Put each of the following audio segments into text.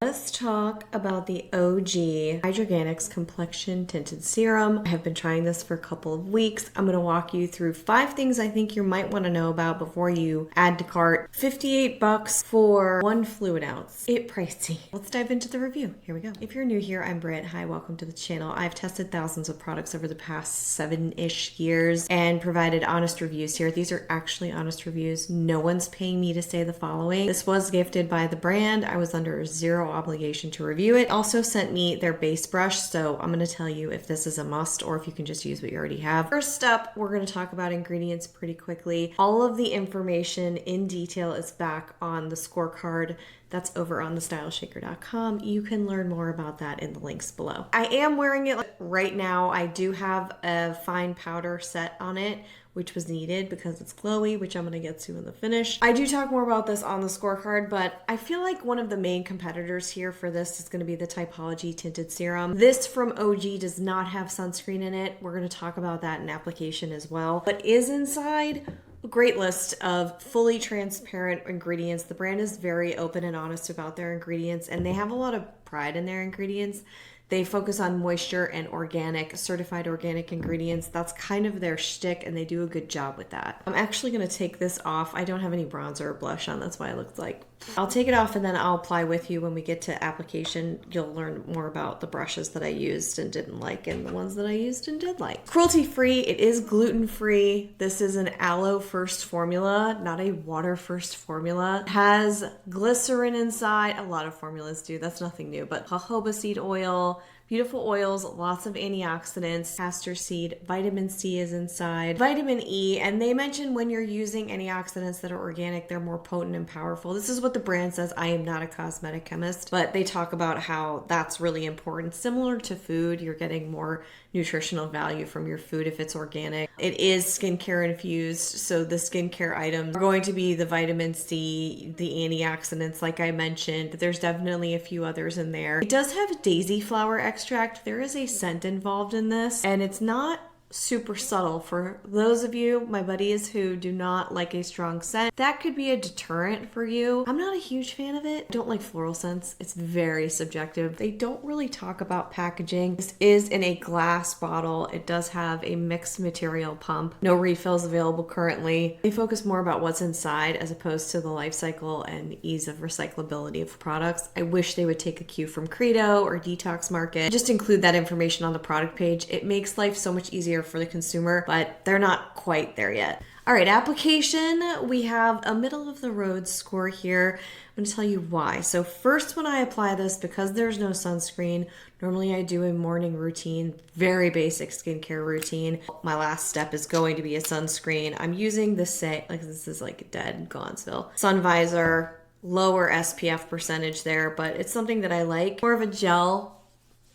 let's talk about the Ogee Hydroganics Complexion Tinted Serum. I have been trying this for a couple of weeks. I'm going to walk you through 5 things I think you might want to know about before you add to cart. $58 for 1 fluid ounce. It's pricey. Let's dive into the review. Here we go. If you're new here, I'm Britt. Hi, welcome to the channel. I've tested thousands of products over the past 7-ish years and provided honest reviews here. These are actually honest reviews. No one's paying me to say the following. This was gifted by the brand. I was under zero obligation to review it. Also sent me their base brush, so I'm going to tell you if this is a must or if you can just use what you already have. First up, we're going to talk about ingredients pretty quickly. All of the information in detail is back on the scorecard. That's over on thestyleshaker.com. You can learn more about that in the links below. I am wearing it right now. I do have a fine powder set on it, which was needed because it's glowy, which I'm going to get to in the finish. I do talk more about this on the scorecard, but I feel like one of the main competitors here for this is going to be the Typology Tinted Serum. This from Ogee does not have sunscreen in it. We're going to talk about that in application as well. What is inside? A great list of fully transparent ingredients. The brand is very open and honest about their ingredients, and they have a lot of pride in their ingredients. They focus on moisture and organic, certified organic ingredients. That's kind of their shtick, and they do a good job with that. I'm actually going to take this off. I don't have any bronzer or blush on. That's why it looks like. I'll take it off and then I'll apply with you when we get to application. You'll learn more about the brushes that I used and didn't like and the ones that I used and did like. Cruelty-free. It is gluten-free. This is an aloe-first formula, not a water-first formula. It has glycerin inside. A lot of formulas do. That's nothing new, but jojoba seed oil, beautiful oils, lots of antioxidants, castor seed, vitamin C is inside, vitamin E, and they mention when you're using antioxidants that are organic, they're more potent and powerful. This is what the brand says. I am not a cosmetic chemist, but they talk about how that's really important. Similar to food, you're getting more nutritional value from your food if it's organic. It is skincare infused, so the skincare items are going to be the vitamin C, the antioxidants like I mentioned. There's definitely a few others in there. It does have daisy flower extract. There is a scent involved in this, and it's not super subtle. For those of you, my buddies, who do not like a strong scent, that could be a deterrent for you. I'm not a huge fan of it. I don't like floral scents. It's very subjective. They don't really talk about packaging. This is in a glass bottle. It does have a mixed material pump. No refills available currently. They focus more about what's inside as opposed to the life cycle and ease of recyclability of products. I wish they would take a cue from Credo or Detox Market. Just include that information on the product page. It makes life so much easier for the consumer, but they're not quite there yet. All right, application, we have a middle of the road score here. I'm going to tell you why. So first, when I apply this, because there's no sunscreen, normally I do a morning routine, very basic skincare routine. My last step is going to be a sunscreen. I'm using the this is like dead Gonzville sun visor, lower SPF percentage there, but it's something that I like. More of a gel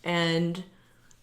and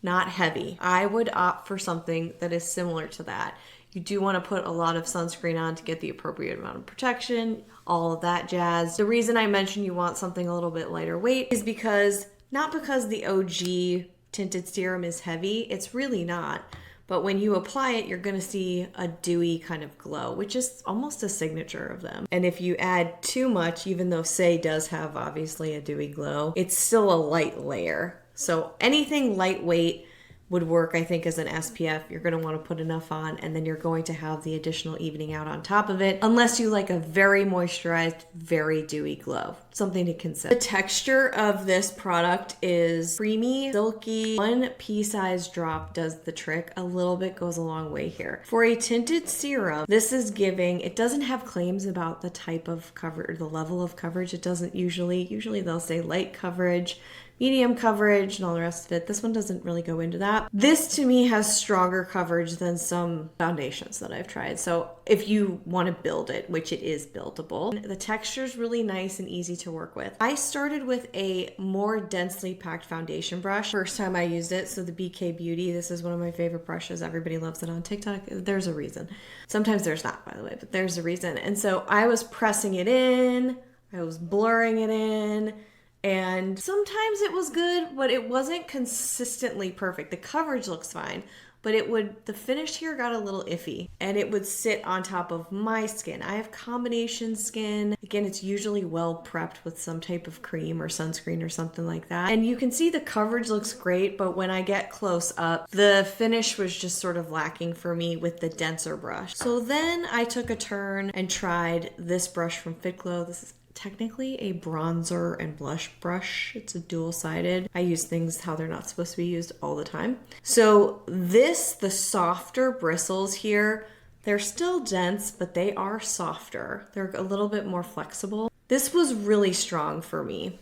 not heavy. I would opt for something that is similar to that. You do want to put a lot of sunscreen on to get the appropriate amount of protection, all of that jazz. The reason I mentioned you want something a little bit lighter weight is because, not because the Ogee Tinted Serum is heavy, it's really not. But when you apply it, you're going to see a dewy kind of glow, which is almost a signature of them. And if you add too much, even though Say does have obviously a dewy glow, it's still a light layer. So anything lightweight would work, I think, as an SPF. You're going to want to put enough on, and then you're going to have the additional evening out on top of it, unless you like a very moisturized, very dewy glow. Something to consider. The texture of this product is creamy, silky. 1 pea-sized drop does the trick. A little bit goes a long way here. For a tinted serum, this is giving, it doesn't have claims about the type of cover or the level of coverage. It doesn't usually they'll say light coverage, medium coverage, and all the rest of it. This one doesn't really go into that. This to me has stronger coverage than some foundations that I've tried. So if you want to build it, which it is buildable, the texture is really nice and easy to work with. I started with a more densely packed foundation brush first time I used it. So the BK Beauty, this is one of my favorite brushes. Everybody loves it on TikTok. There's a reason. Sometimes there's not, by the way, but there's a reason. And so I was pressing it in, I was blurring it in, and sometimes it was good, but it wasn't consistently perfect. The coverage looks fine, but the finish here got a little iffy and it would sit on top of my skin. I have combination skin. Again, it's usually well prepped with some type of cream or sunscreen or something like that. And you can see the coverage looks great, but when I get close up, the finish was just sort of lacking for me with the denser brush. So then I took a turn and tried this brush from Fit Glow. This is technically a bronzer and blush brush. It's a dual-sided. I use things how they're not supposed to be used all the time. So the softer bristles here, they're still dense, but they are softer. They're a little bit more flexible. This was really strong for me.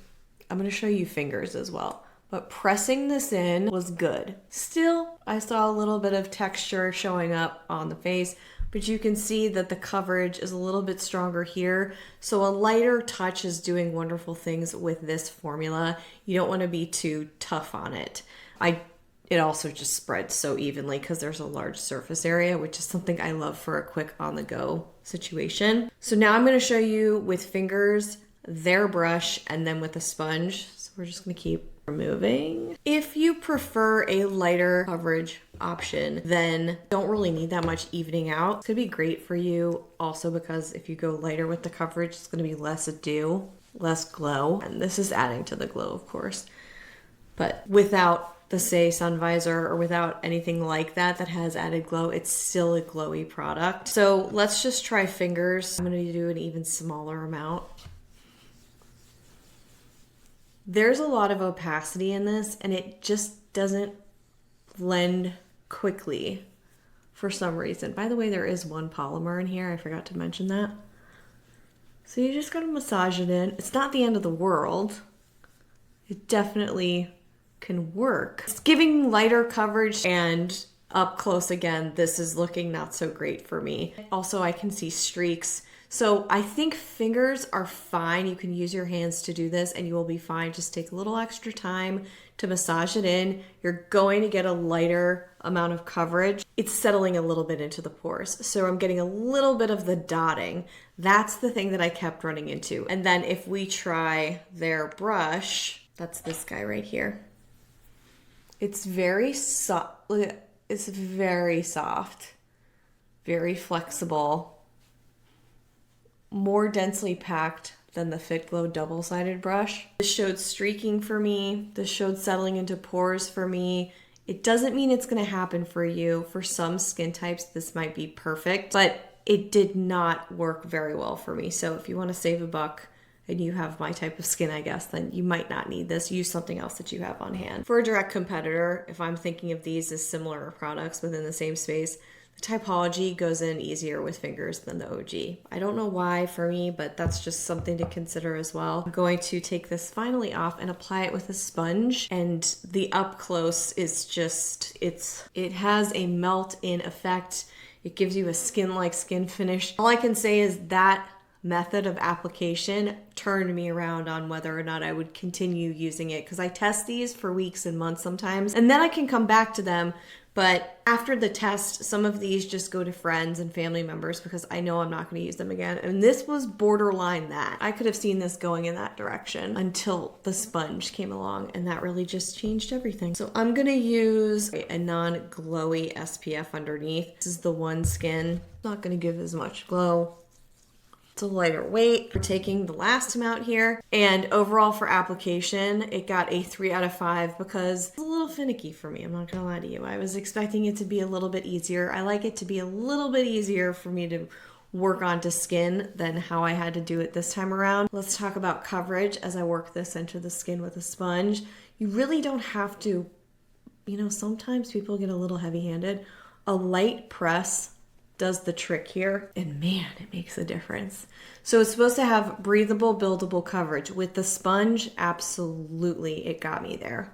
I'm going to show you fingers as well. But pressing this in was good. Still, I saw a little bit of texture showing up on the face, but you can see that the coverage is a little bit stronger here. So a lighter touch is doing wonderful things with this formula. You don't want to be too tough on it. It also just spreads so evenly because there's a large surface area, which is something I love for a quick on-the-go situation. So now I'm going to show you with fingers, their brush, and then with a sponge. So we're just going to keep removing. If you prefer a lighter coverage option, then don't really need that much evening out. It's gonna be great for you also because if you go lighter with the coverage, it's gonna be less dew, less glow. And this is adding to the glow, of course. But without the Say sun visor or without anything like that has added glow, it's still a glowy product. So let's just try fingers. I'm gonna do an even smaller amount. There's a lot of opacity in this and it just doesn't blend quickly for some reason. By the way, there is one polymer in here. I forgot to mention that. So you just gotta massage it in. It's not the end of the world. It definitely can work. It's giving lighter coverage, and up close again, this is looking not so great for me. Also, I can see streaks. So I think fingers are fine. You can use your hands to do this and you will be fine. Just take a little extra time to massage it in. You're going to get a lighter amount of coverage. It's settling a little bit into the pores. So I'm getting a little bit of the dotting. That's the thing that I kept running into. And then if we try their brush, that's this guy right here. It's very soft. It's very soft, very flexible, more densely packed than the Fit Glow double-sided brush. This showed streaking for me. This showed settling into pores for me. It doesn't mean it's going to happen for you. For some skin types, this might be perfect, but it did not work very well for me. So if you want to save a buck and you have my type of skin, I guess, then you might not need this. Use something else that you have on hand. For a direct competitor, if I'm thinking of these as similar products within the same space, Typology goes in easier with fingers than the Ogee. I don't know why for me, but that's just something to consider as well. I'm going to take this finally off and apply it with a sponge, and the up close is just, it has a melt-in effect. It gives you a skin-like skin finish. All I can say is that method of application turned me around on whether or not I would continue using it, because I test these for weeks and months sometimes, and then I can come back to them. But after the test, some of these just go to friends and family members because I know I'm not going to use them again. And this was borderline that. I could have seen this going in that direction until the sponge came along, and that really just changed everything. So I'm going to use a non-glowy SPF underneath. This is the One Skin. Not going to give as much glow. It's a lighter weight. For taking the last amount here, and overall for application, it got a 3 out of 5 because it's a little finicky for me. I'm not gonna lie to you. I was expecting it to be a little bit easier. I like it to be a little bit easier for me to work onto skin than how I had to do it this time around. Let's talk about coverage as I work this into the skin with a sponge. You really don't have to, sometimes people get a little heavy-handed. A light press does the trick here, and man, it makes a difference. So it's supposed to have breathable, buildable coverage. With the sponge, absolutely, it got me there.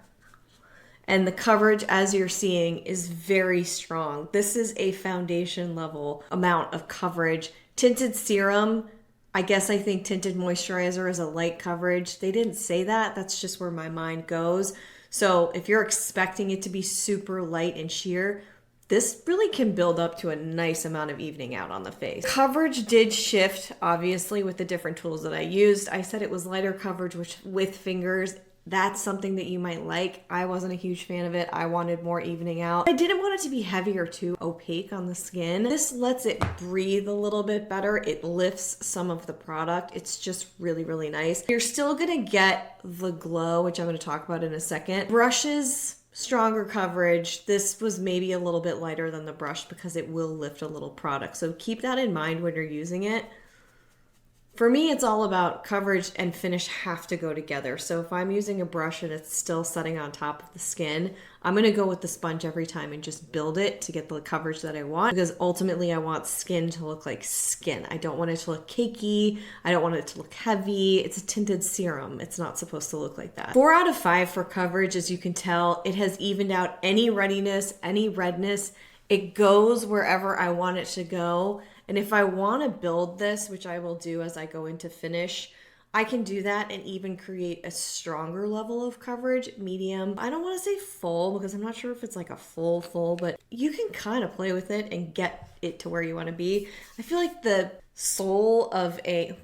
And the coverage, as you're seeing, is very strong. This is a foundation level amount of coverage. Tinted Serum, I think Tinted Moisturizer is a light coverage. They didn't say that, that's just where my mind goes. So if you're expecting it to be super light and sheer, this really can build up to a nice amount of evening out on the face. Coverage did shift, obviously, with the different tools that I used. I said it was lighter coverage with fingers. that's something that you might like. I wasn't a huge fan of it. I wanted more evening out. I didn't want it to be heavy or too opaque on the skin. This lets it breathe a little bit better. It lifts some of the product. It's just really, really nice. You're still gonna get the glow, which I'm gonna talk about in a second. Brushes, stronger coverage. This was maybe a little bit lighter than the brush because it will lift a little product. So keep that in mind when you're using it. For me, it's all about coverage and finish have to go together. So if I'm using a brush and it's still setting on top of the skin, I'm gonna go with the sponge every time and just build it to get the coverage that I want, because ultimately I want skin to look like skin. I don't want it to look cakey. I don't want it to look heavy. It's a tinted serum. It's not supposed to look like that. 4 out of 5 for coverage. As you can tell, it has evened out any ruddiness, any redness. It goes wherever I want it to go. And if I want to build this, which I will do as I go into finish, I can do that and even create a stronger level of coverage, medium. I don't want to say full because I'm not sure if it's like a full, but you can kind of play with it and get it to where you want to be. I feel like the soul of a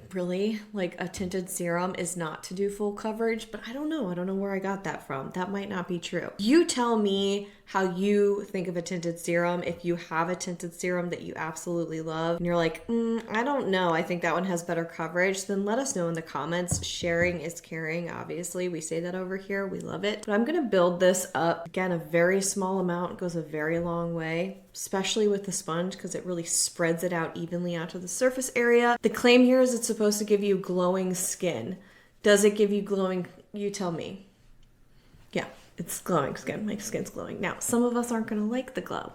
tinted serum is not to do full coverage, but I don't know where I got that from. That might not be true. You tell me how you think of a tinted serum. If you have a tinted serum that you absolutely love and you're like, I don't know, I think that one has better coverage, then let us know in the comments. Sharing is caring, obviously. We say that over here. We love it. But I'm gonna build this up. Again, a very small amount goes a very long way, especially with the sponge, because it really spreads it out evenly onto the surface area. The claim here is it's supposed to give you glowing skin. Does it give you glowing? You tell me. Yeah, it's glowing skin. My skin's glowing. Now, some of us aren't gonna like the glow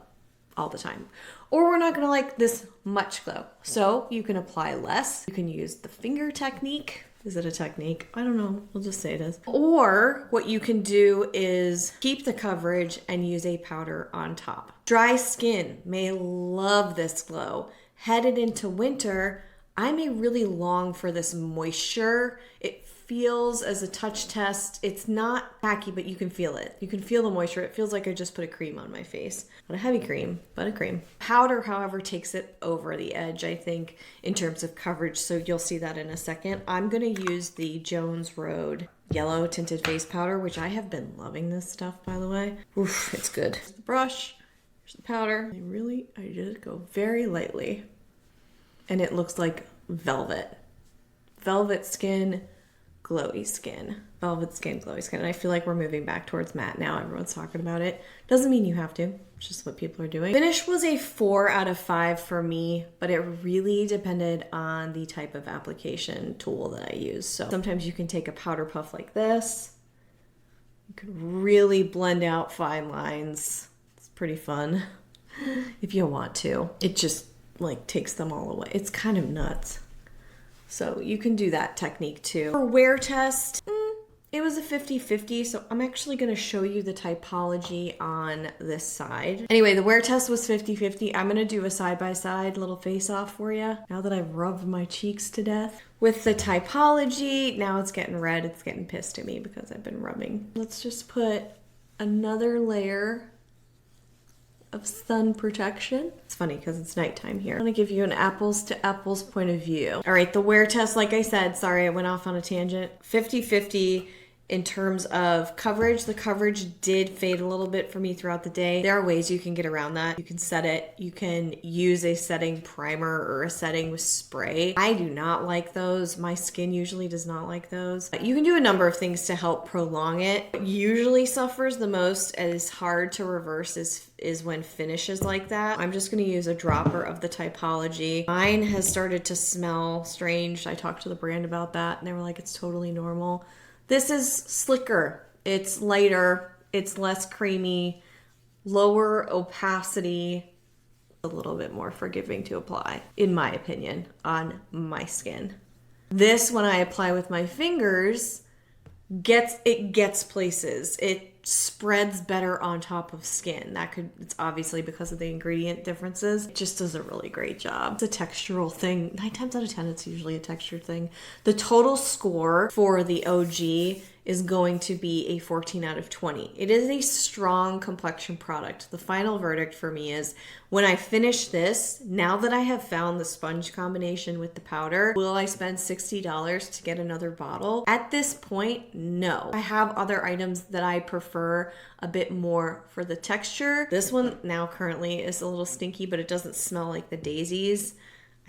all the time, or we're not gonna like this much glow. So you can apply less. You can use the finger technique. Is it a technique? I don't know. We'll just say it is. Or what you can do is keep the coverage and use a powder on top. Dry skin may love this glow. Headed into winter, I may really long for this moisture. It feels as a touch test. It's not tacky, but you can feel it. You can feel the moisture. It feels like I just put a cream on my face. Not a heavy cream, but a cream. Powder, however, takes it over the edge, I think, in terms of coverage. So you'll see that in a second. I'm going to use the Jones Road Yellow Tinted Face Powder, which I have been loving this stuff, by the way. Oof, it's good. Here's the brush. Here's the powder. I just go very lightly. And it looks like velvet. Velvet skin, glowy skin. Velvet skin, glowy skin. And I feel like we're moving back towards matte now. Everyone's talking about it. Doesn't mean you have to. It's just what people are doing. Finish was a 4 out of 5 for me, but it really depended on the type of application tool that I use. So sometimes you can take a powder puff like this. You can really blend out fine lines. It's pretty fun if you want to. It just like takes them all away. It's kind of nuts. So you can do that technique too. For wear test, it was a 50-50, so I'm actually going to show you the typology on this side. Anyway, the wear test was 50-50. I'm going to do a side-by-side little face-off for you now that I've rubbed my cheeks to death. With the typology, now it's getting red. It's getting pissed at me because I've been rubbing. Let's just put another layer of sun protection. It's funny because it's nighttime here. I'm gonna give you an apples to apples point of view. All right, the wear test, like I said, sorry, I went off on a tangent. 50-50 in terms of coverage. The coverage did fade a little bit for me throughout the day. There are ways you can get around that. You can set it. You can use a setting primer or a setting with spray. I do not like those. My skin usually does not like those. You can do a number of things to help prolong it. What usually suffers the most and is hard to reverse is when finishes like that. I'm just going to use a dropper of the Typology. Mine has started to smell strange. I talked to the brand about that and they were like, it's totally normal. This is slicker. It's lighter. It's less creamy, lower opacity, a little bit more forgiving to apply, in my opinion, on my skin. This, when I apply with my fingers, gets places. It spreads better on top of skin. It's obviously because of the ingredient differences. It just does a really great job. It's a textural thing. 9 times out of 10, it's usually a texture thing. The total score for the Ogee is going to be a 14 out of 20. It is a strong complexion product. The final verdict for me is when I finish this, now that I have found the sponge combination with the powder, will I spend $60 to get another bottle? At this point, no. I have other items that I prefer a bit more for the texture. This one now currently is a little stinky, but it doesn't smell like the daisies.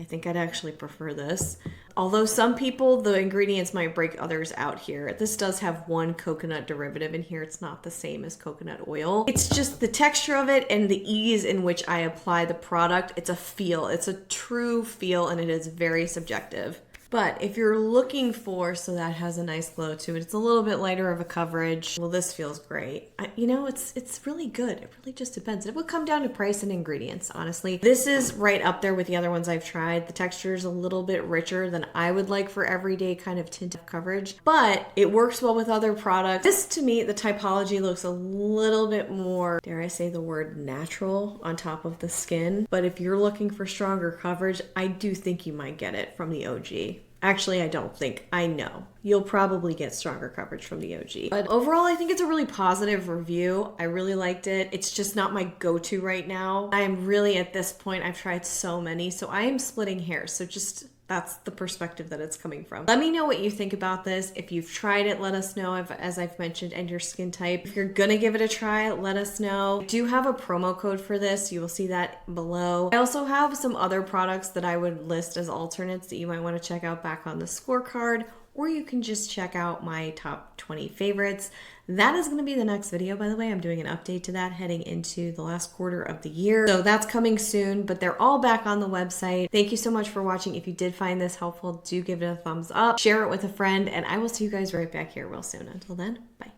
I think I'd actually prefer this. Although some people, the ingredients might break others out here. This does have one coconut derivative in here. It's not the same as coconut oil. It's just the texture of it and the ease in which I apply the product. It's a feel. It's a true feel, and it is very subjective. But if you're looking for, so that has a nice glow to it, it's a little bit lighter of a coverage. Well, this feels great. It's really good. It really just depends. It would come down to price and ingredients, honestly. This is right up there with the other ones I've tried. The texture is a little bit richer than I would like for everyday kind of tint coverage, but it works well with other products. This, to me, the Typology looks a little bit more, dare I say the word, natural on top of the skin. But if you're looking for stronger coverage, I do think you might get it from the Ogee. Actually, I don't think. I know. You'll probably get stronger coverage from the Ogee. But overall, I think it's a really positive review. I really liked it. It's just not my go-to right now. I am really, at this point, I've tried so many, so I am splitting hairs. So just, that's the perspective that it's coming from. Let me know what you think about this. If you've tried it, let us know, as I've mentioned, and your skin type. If you're gonna give it a try, let us know. I do have a promo code for this. You will see that below. I also have some other products that I would list as alternates that you might want to check out back on the scorecard, or you can just check out my top 20 favorites. That is going to be the next video, by the way. I'm doing an update to that heading into the last quarter of the year. So that's coming soon, but they're all back on the website. Thank you so much for watching. If you did find this helpful, do give it a thumbs up, share it with a friend, and I will see you guys right back here real soon. Until then, bye.